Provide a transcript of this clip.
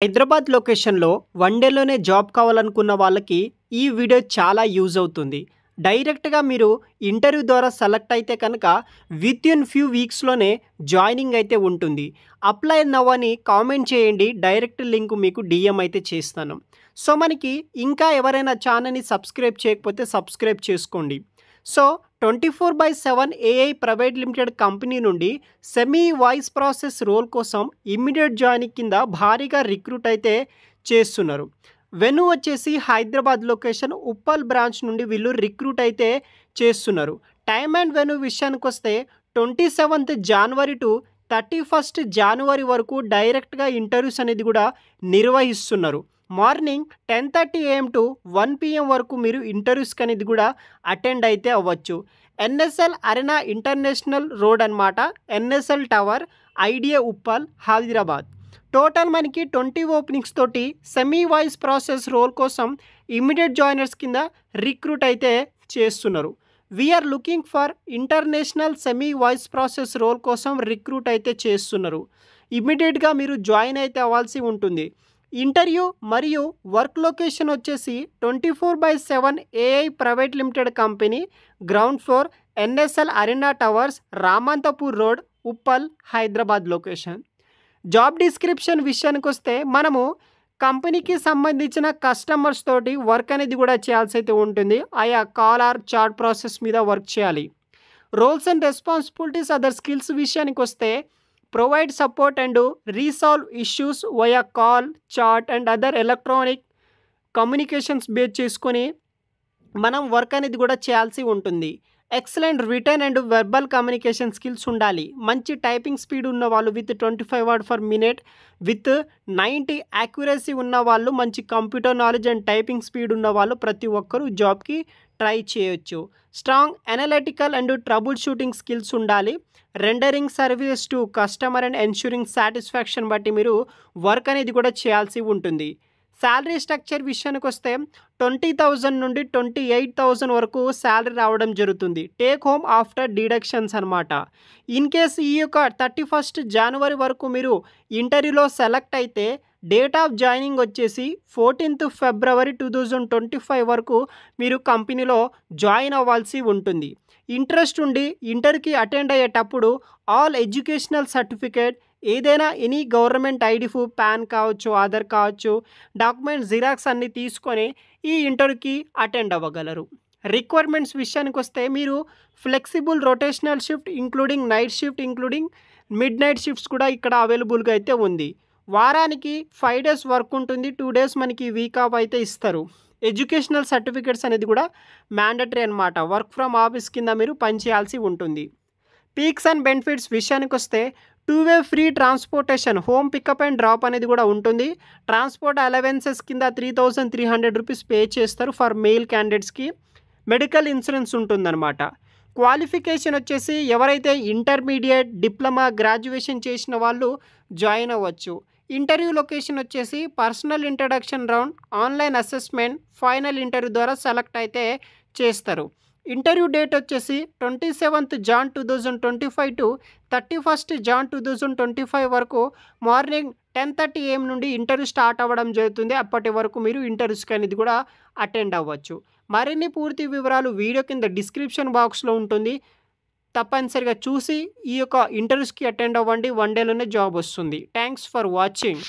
హైదరాబాద్ లొకేషన్‌లో one డేలోనే job కావాలనుకున్న వాళ్ళకి ఈ వీడియో చాలా యూజ్ అవుతుంది. డైరెక్ట్‌గా మీరు ఇంటర్వ్యూ ద్వారా సెలెక్ట్ అయితే కనుక వితిన్ ఫ్యూ వీక్స్‌లోనే జాయినింగ్ అయితే ఉంటుంది. అప్లై నౌ అని కామెంట్ చేయండి. డైరెక్ట్ లింక్ మీకు డీఎం అయితే చేస్తాను. సో, మనకి ఇంకా ఎవరైనా ఛానల్‌ని సబ్స్క్రైబ్ చేయకపోతే సబ్స్క్రైబ్ చేసుకోండి. So, 24/7 AI private limited company నుండి సెమీ వాయిస్ ప్రాసెస్ రోల్ కోసం ఇమ్మీడియట్ జాయినింగ్ కింద భారీగా రిక్రూట్ అయితే చేస్తున్నారు. వెను వచ్చేసి హైదరాబాద్ లొకేషన్ ఉప్పల్ బ్రాంచ్ నుండి వీళ్ళు రిక్రూట్ అయితే చేస్తున్నారు. టైమ్ అండ్ వెను విషయానికొస్తే 27th జనవరి టు 31st జనవరి వరకు డైరెక్ట్‌గా ఇంటర్వ్యూస్ అనేది కూడా నిర్వహిస్తున్నారు. మార్నింగ్ 10:30 AM టు 1 PM వరకు మీరు ఇంటర్వ్యూస్‌కి అనేది కూడా అటెండ్ అయితే అవ్వచ్చు. ఎన్ఎస్ఎల్ అరెనా ఇంటర్నేషనల్ రోడ్ అనమాట. NSL tower, idea Uppal, Hyderabad. Total మనకి 20 ఓపెనింగ్స్ తోటి సెమీ వాయిస్ ప్రాసెస్ రోల్ కోసం ఇమ్మీడియట్ జాయినర్స్ కింద రిక్రూట్ అయితే చేస్తున్నారు. We're looking for international semi voice process role కోసం రిక్రూట్ అయితే చేస్తున్నారు. ఇమ్మీడియట్‌గా మీరు జాయిన్ అయితే అవ్వాల్సి ఉంటుంది. ఇంటర్వ్యూ మరియు వర్క్ లొకేషన్ వచ్చేసి 24/7 AI private limited company, ground floor, NSL Arena Towers, Ramanthapur road, Uppal, Hyderabad location. Job description విషయానికొస్తే మనము కంపెనీకి సంబంధించిన కస్టమర్స్ తోటి వర్క్ అనేది కూడా చేయాల్సి అయితే ఉంటుంది. ఆయా కాల్ ఆర్ చాట్ ప్రాసెస్ మీద వర్క్ చేయాలి. Roles and responsibilities other skills విషయానికొస్తే provide support and resolve issues via call, chat and other electronic communications base చేసుకొని మనం వర్క్ అనేది కూడా చేయాల్సి ఉంటుంది. Excellent written and verbal communication skills ఉండాలి. మంచి టైపింగ్ స్పీడ్ ఉన్న వాళ్ళు with 25 word per minute with 90 accuracy ఉన్న వాళ్ళు, మంచి computer knowledge and typing speed ఉన్న వాళ్ళు ప్రతి ఒక్కరూ జాబ్కి ట్రై చేయొచ్చు. Strong analytical and troubleshooting skills ఉండాలి. Rendering services to customer and ensuring satisfaction బట్టి మీరు వర్క్ అనేది కూడా చేయాల్సి ఉంటుంది. శాలరీ స్ట్రక్చర్ విషయానికి వస్తే 20,000 నుండి 28,000 వరకు శాలరీ రావడం జరుగుతుంది. టేక్ హోమ్ ఆఫ్టర్ డిడక్షన్స్ అనమాట. ఇన్ కేస్ ఈ యొక్క 31st జనవరి వరకు మీరు ఇంటర్వ్యూలో సెలెక్ట్ అయితే డేట్ ఆఫ్ జాయినింగ్ వచ్చేసి 14th ఫిబ్రవరి 2025 వరకు మీరు కంపెనీలో జాయిన్ అవ్వాల్సి ఉంటుంది. ఇంట్రెస్ట్ ఉండి ఇంటర్వ్యూకి అటెండ్ అయ్యేటప్పుడు ఆల్ ఎడ్యుకేషనల్ సర్టిఫికేట్, ఏదైనా any government ID proof, pan కావచ్చు, ఆధార్ కావచ్చు, డాక్యుమెంట్ జిరాక్స్ అన్నీ తీసుకొని ఈ ఇంటర్వ్యూకి అటెండ్ అవ్వగలరు. రిక్వైర్మెంట్స్ విషయానికి వస్తే మీరు flexible rotational shift including night shift, including mid night shifts కూడా ఇక్కడ అవైలబుల్గా అయితే ఉంది. వారానికి 5 days వర్క్ ఉంటుంది. 2 days మనకి వీక్ ఆఫ్ అయితే ఇస్తారు. ఎడ్యుకేషనల్ సర్టిఫికేట్స్ అనేది కూడా మ్యాండటరీ అనమాట. వర్క్ ఫ్రమ్ ఆఫీస్ కింద మీరు పనిచేయాల్సి ఉంటుంది. పీక్స్ అండ్ బెనిఫిట్స్ విషయానికి వస్తే 2-way free transportation, home pickup and drop అనేది కూడా ఉంటుంది. ట్రాన్స్పోర్ట్ అలవెన్సెస్ కింద 3,300 రూపీస్ పే చేస్తారు ఫర్ మెయిల్ క్యాండిడేట్స్కి. మెడికల్ ఇన్సూరెన్స్ ఉంటుందన్నమాట. క్వాలిఫికేషన్ వచ్చేసి ఎవరైతే ఇంటర్మీడియట్, డిప్లొమా, గ్రాడ్యుయేషన్ చేసిన వాళ్ళు జాయిన్ అవ్వచ్చు. ఇంటర్వ్యూ లొకేషన్ వచ్చేసి personal introduction round, online assessment, final interview ద్వారా సెలెక్ట్ అయితే చేస్తారు. ఇంటర్వ్యూ డేట్ వచ్చేసి 27th Jan 2025 to 31st Jan 2025 వరకు మార్నింగ్ 10:30 AM నుండి ఇంటర్వ్యూ స్టార్ట్ అవ్వడం జరుగుతుంది. అప్పటి వరకు మీరు ఇంటర్వ్యూస్కి అనేది కూడా అటెండ్ అవ్వచ్చు. మరిన్ని పూర్తి వివరాలు వీడియో కింద డిస్క్రిప్షన్ బాక్స్లో ఉంటుంది. తప్పనిసరిగా చూసి ఈ యొక్క ఇంటర్వ్యూస్కి అటెండ్ అవ్వండి. వన్ డేలోనే జాబ్ వస్తుంది. Thanks for watching.